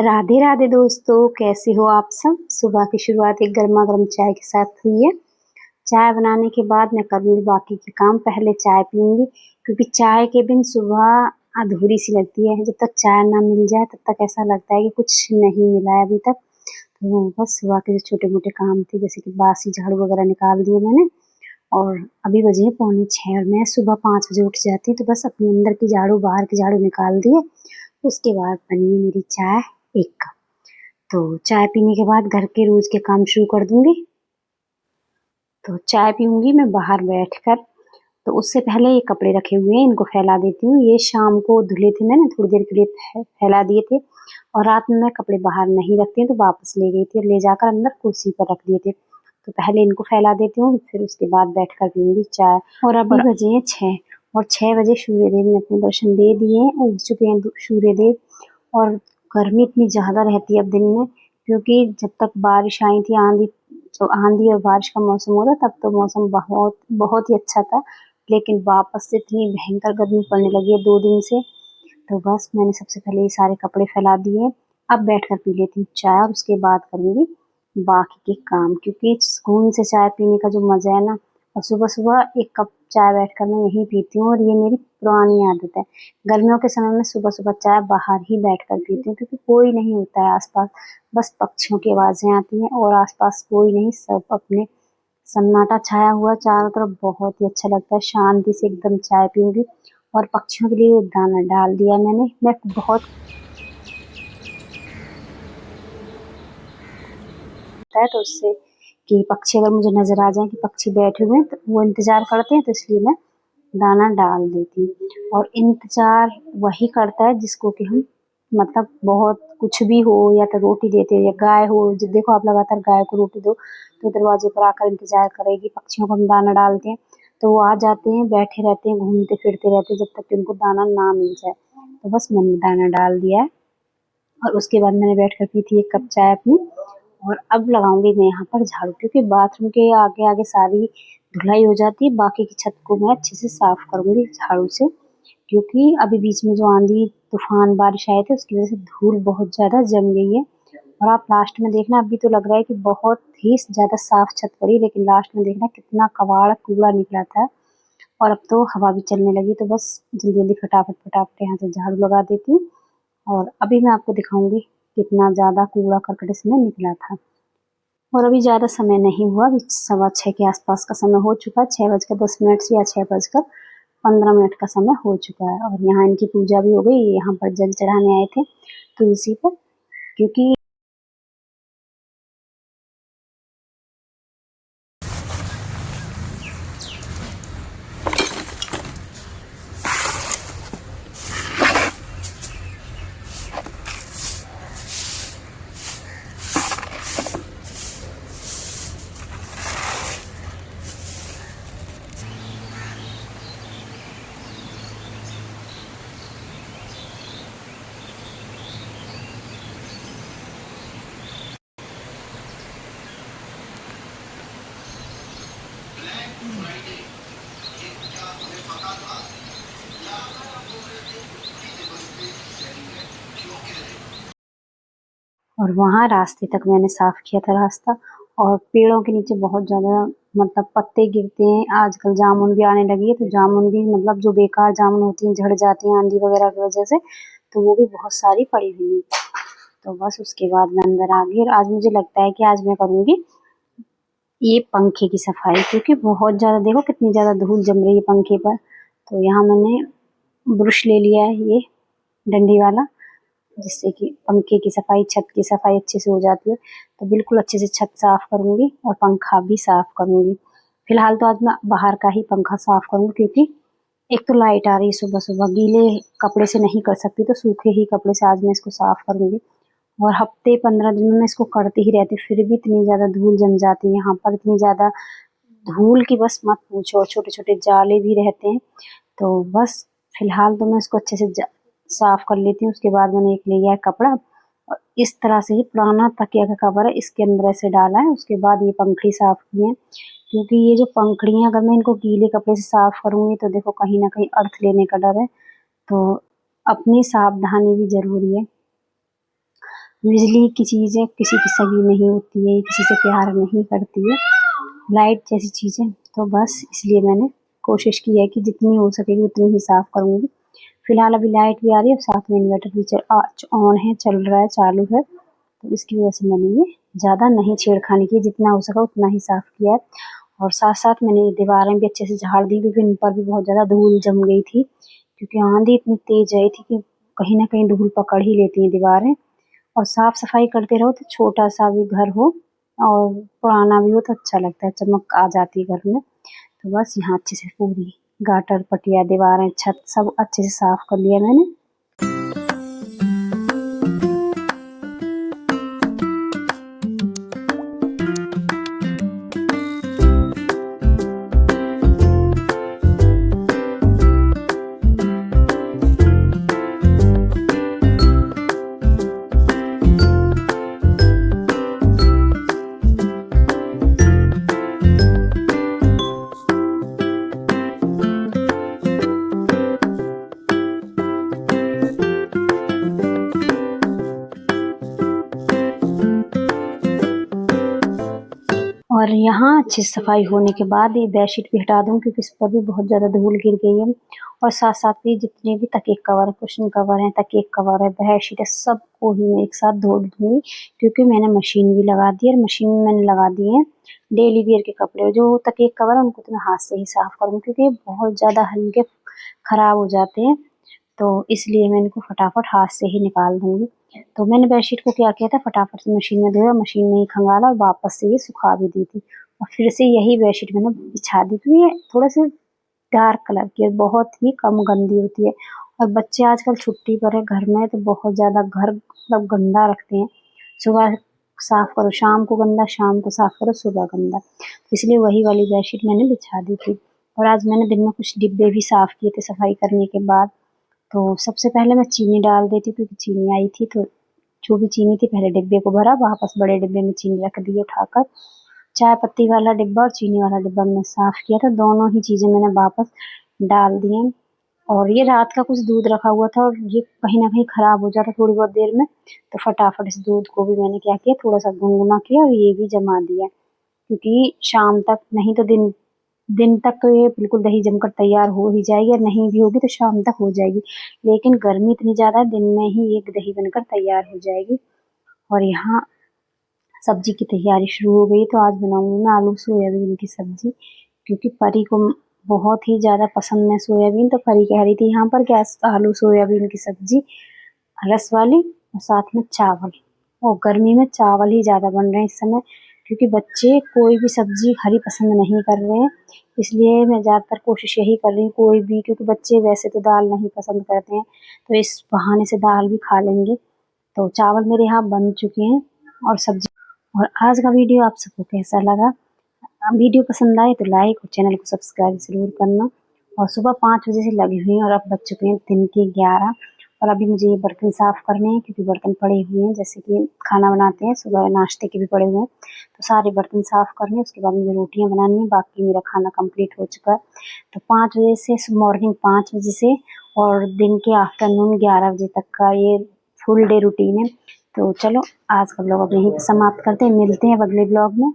राधे राधे दोस्तों, कैसे हो आप सब। सुबह की शुरुआत एक गर्मा गर्म चाय के साथ हुई है। चाय बनाने के बाद मैं करूँगी बाकी के काम। पहले चाय पीऊंगी क्योंकि चाय के बिन सुबह अधूरी सी लगती है। जब तक चाय ना मिल जाए तब तक ऐसा लगता है कि कुछ नहीं मिला है अभी तक। तो बस सुबह के जो छोटे मोटे काम थे, जैसे कि बासी झाड़ू वगैरह निकाल दिए मैंने। और अभी बजे हैं 5:45 और मैं सुबह 5 बजे उठ जाती, तो बस अपने अंदर की झाड़ू बाहर की झाड़ू निकाल दिए। उसके बाद बनी मेरी चाय एक कप। तो चाय पीने के बाद घर के रोज के काम शुरू कर दूंगी। तो चाय पीऊंगी मैं बाहर बैठकर। तो उससे पहले ये कपड़े रखे हुए हैं, इनको फैला देती हूँ। ये शाम को धुले थे, मैंने थोड़ी देर के लिए फैला दिए थे। और रात में मैं कपड़े बाहर नहीं रखती हूँ, तो वापस ले गई थी और ले जाकर अंदर कुर्सी पर रख दिए थे। तो पहले इनको फैला देती हूँ, फिर उसके बाद बैठकर पीऊंगी चाय। और अभी बजे हैं 6 और 6 बजे सूर्यदेव ने अपने दर्शन दे दिए हैं, उग चुके हैं सूर्यदेव। और गर्मी इतनी ज़्यादा रहती है अब दिन में, क्योंकि जब तक बारिश आई थी, आंधी और बारिश का मौसम हो रहा, तब तो मौसम बहुत बहुत ही अच्छा था। लेकिन वापस से इतनी भयंकर गर्मी पड़ने लगी है 2 दिन से। तो बस मैंने सबसे पहले ये सारे कपड़े फैला दिए। अब बैठकर पी लेती हूँ चाय और उसके बाद करूँगी बाकी के काम, क्योंकि सुकून से चाय पीने का जो मज़ा है ना। और सुबह सुबह 1 कप चाय बैठकर मैं यहीं पीती हूँ, और ये मेरी पुरानी आदत है। गर्मियों के समय में सुबह सुबह चाय बाहर ही बैठकर पीती हूँ, क्योंकि कोई नहीं होता है आसपास। बस पक्षियों की आवाज़ें आती हैं और आसपास कोई नहीं, सब अपने सन्नाटा छाया हुआ चारों तरफ। बहुत ही अच्छा लगता है, शांति से एकदम चाय पीऊंगी। और पक्षियों के लिए दाना डाल दिया मैंने। मैं बहुत है तो उससे कि पक्षी अगर मुझे नजर आ जाए कि पक्षी बैठे हुए हैं, तो वो इंतजार करते हैं, तो इसलिए मैं दाना डाल देती हूँ। और इंतजार वही करता है जिसको कि हम मतलब बहुत कुछ भी हो, या तो रोटी देते हो या गाय हो। जब देखो आप लगातार गाय को रोटी दो, तो दरवाजे पर आकर इंतजार करेगी। पक्षियों को हम दाना डालते हैं तो वो आ जाते हैं, बैठे रहते हैं, घूमते फिरते रहते हैं जब तक कि उनको दाना ना मिल जाए। तो बस मैंने दाना डाल दिया है और उसके बाद मैंने बैठ कर पी थी 1 कप चाय अपनी। और अब लगाऊंगी मैं यहाँ पर झाड़ू, क्योंकि बाथरूम के आगे आगे सारी धुलाई हो जाती है। बाकी की छत को मैं अच्छे से साफ करूंगी झाड़ू से, क्योंकि अभी बीच में जो आंधी तूफान बारिश आए थे, उसकी वजह से धूल बहुत ज़्यादा जम गई है। और आप लास्ट में देखना, अभी तो लग रहा है कि बहुत ही ज़्यादा साफ छत पड़ी, लेकिन लास्ट में देखना कितना कबाड़ कूड़ा निकला था। और अब तो हवा भी चलने लगी, तो बस जल्दी जल्दी फटाफट फटाफट यहाँ से झाड़ू लगा देती हूँ। और अभी मैं आपको दिखाऊंगी कितना ज़्यादा कूड़ा करकट इसमें निकला था। और अभी ज़्यादा समय नहीं हुआ, अभी 6:15 के आसपास का समय हो चुका है। 6:10 या 6:15 का समय हो चुका है। और यहाँ इनकी पूजा भी हो गई। यहाँ पर जल चढ़ाने आए थे तुलसी पर, क्योंकि और वहाँ रास्ते तक मैंने साफ किया था रास्ता। और पेड़ों के नीचे बहुत ज़्यादा मतलब पत्ते गिरते हैं। आजकल जामुन भी आने लगी है, तो जामुन भी मतलब जो बेकार जामुन होती हैं झड़ जाती हैं आंधी वगैरह की वजह से, तो वो भी बहुत सारी पड़ी हुई है। तो बस उसके बाद मैं अंदर आ गई। और आज मुझे लगता है कि आज मैं करूँगी ये पंखे की सफाई, क्योंकि बहुत ज़्यादा देखो कितनी ज़्यादा धूल जम रही है पंखे पर। तो यहाँ मैंने ब्रश ले लिया है, ये डंडी वाला, जिससे कि पंखे की सफाई, छत की सफाई अच्छे से हो जाती है। तो बिल्कुल अच्छे से छत साफ करूँगी और पंखा भी साफ करूँगी। फिलहाल तो आज मैं बाहर का ही पंखा साफ करूँगी, क्योंकि एक तो लाइट आ रही है सुबह सुबह, गीले कपड़े से नहीं कर सकती, तो सूखे ही कपड़े से आज मैं इसको साफ करूँगी। और हफ्ते 15 दिन में मैं इसको करती ही रहती, फिर भी इतनी ज़्यादा धूल जम जाती है यहाँ पर, इतनी ज़्यादा धूल की बस मत पूछो। और छोटे छोटे जाले भी रहते हैं। तो बस फिलहाल तो मैं इसको अच्छे से साफ कर लेती हूँ। उसके बाद मैंने एक लिया है कपड़ा, और इस तरह से ही पुराना तकिया का कवर है, इसके अंदर ऐसे डाला है। उसके बाद ये पंखड़ी साफ की है, क्योंकि ये जो पंखड़ी अगर मैं इनको गीले कपड़े से साफ करूँगी तो देखो कहीं ना कहीं अर्थ लेने का डर है। तो अपनी सावधानी भी जरूरी है। बिजली की चीज़ें किसी की सगी नहीं होती है, किसी से प्यार नहीं करती है, लाइट जैसी चीज़ें। तो बस इसलिए मैंने कोशिश की है कि जितनी हो सकेगी उतनी ही साफ़ करूँगी। फिलहाल अभी लाइट भी आ रही है, साथ में इन्वर्टर भी ऑन है, चल रहा है, चालू है। तो इसकी वजह से मैंने ये ज़्यादा नहीं छेड़खानी की, जितना हो सका उतना ही साफ़ किया है। और साथ-साथ मैंने ये दीवारें भी अच्छे से झाड़ दी, क्योंकि इन पर भी बहुत ज़्यादा धूल जम गई थी, क्योंकि आंधी इतनी तेज़ आई थी कि कहीं न कहीं धूल पकड़ ही लेती हैं दीवारें। और साफ-सफाई करते रहो तो छोटा-सा भी घर हो और पुराना भी हो तो अच्छा लगता है, चमक आ जाती है घर में। तो बस यहाँ अच्छे से पूरी गाटर, पटिया, दीवारें, छत सब अच्छे से साफ कर लिया मैंने। और यहाँ अच्छी सफाई होने के बाद ये बेडशीट भी हटा दूँ, क्योंकि इस पर भी बहुत ज़्यादा धूल गिर गई है। और साथ-साथ भी जितने भी तकिए कवर है, कुशन कवर है, तकिए कवर है, बेडशीट है, सबको ही मैं एक साथ धो दूँगी, क्योंकि मैंने मशीन भी लगा दी है। और मशीन में मैंने लगा दिए हैं डेली वियर के कपड़े, जो तकिए कवर है उनको तो मैं हाथ से ही साफ़ करूँगी, क्योंकि ये बहुत ज़्यादा हल्के ख़राब हो जाते हैं। तो इसलिए मैं इनको फटाफट हाथ से ही निकाल दूँगी। तो मैंने बेडशीट को क्या किया था, फटाफट से मशीन में धोया, मशीन में ही खंगाला और वापस से ये सुखा भी दी थी। और फिर से यही बेडशीट मैंने बिछा दी, क्योंकि ये थोड़ा-सा डार्क कलर की है, बहुत ही कम गंदी होती है। और बच्चे आजकल छुट्टी पर है घर में, तो बहुत ज़्यादा घर मतलब गंदा रखते हैं। सुबह साफ़ करो, शाम को गंदा, शाम को साफ़ करो, सुबह गंदा। इसलिए वही वाली बेडशीट मैंने बिछा दी थी। और आज मैंने दिन में कुछ डिब्बे भी साफ़ किए थे सफाई करने के बाद। तो सबसे पहले मैं चीनी डाल देती हूँ, क्योंकि चीनी आई थी, तो जो भी चीनी थी पहले डिब्बे को भरा, वापस बड़े डिब्बे में चीनी रख दी उठाकर। चाय पत्ती वाला डिब्बा और चीनी वाला डिब्बा मैंने साफ़ किया था, दोनों ही चीज़ें मैंने वापस डाल दी हैं। और ये रात का कुछ दूध रखा हुआ था और ये कहीं न कहीं ख़राब हो जाता थोड़ी बहुत देर में, तो फटाफट इस दूध को भी मैंने क्या किया, थोड़ा-सा गुनगुना किया और ये भी जमा दिया, क्योंकि शाम तक, नहीं तो दिन दिन तक तो ये बिल्कुल दही जमकर तैयार हो ही जाएगी, और नहीं भी होगी तो शाम तक हो जाएगी। लेकिन गर्मी इतनी ज़्यादा है, दिन में ही ये दही बनकर तैयार हो जाएगी। और यहाँ सब्ज़ी की तैयारी शुरू हो गई, तो आज बनाऊँगी मैं आलू सोयाबीन की सब्ज़ी, क्योंकि परी को बहुत ही ज़्यादा पसंद है सोयाबीन। तो परी कह रही थी यहाँ पर कि आज आलू सोयाबीन की सब्ज़ी रस वाली और साथ में चावल। और गर्मी में चावल ही ज़्यादा बन रहे हैं इस समय, क्योंकि बच्चे कोई भी सब्ज़ी हरी पसंद नहीं कर रहे हैं। इसलिए मैं ज़्यादातर कोशिश यही कर रही हूँ कोई भी, क्योंकि बच्चे वैसे तो दाल नहीं पसंद करते हैं, तो इस बहाने से दाल भी खा लेंगे। तो चावल मेरे यहाँ बन चुके हैं और सब्ज़ी। और आज का वीडियो आप सबको कैसा लगा? वीडियो पसंद आए तो लाइक और चैनल को सब्सक्राइब ज़रूर करना। और सुबह 5 बजे से लगी हुई हैं और अब बज चुके हैं दिन के 11। और अभी मुझे ये बर्तन साफ़ करने हैं, क्योंकि बर्तन पड़े हुए हैं, जैसे कि खाना बनाते हैं, सुबह नाश्ते के भी पड़े हुए हैं, तो सारे बर्तन साफ़ करने हैं। उसके बाद मुझे रोटियाँ बनानी हैं, बाकी मेरा खाना कंप्लीट हो चुका है। तो 5 बजे से, मॉर्निंग 5 बजे से और दिन के आफ्टरनून 11 बजे तक का ये फुल डे रूटीन है। तो चलो आज का ब्लॉग अब यहीं पे समाप्त करते हैं, मिलते हैं अब अगले ब्लॉग में।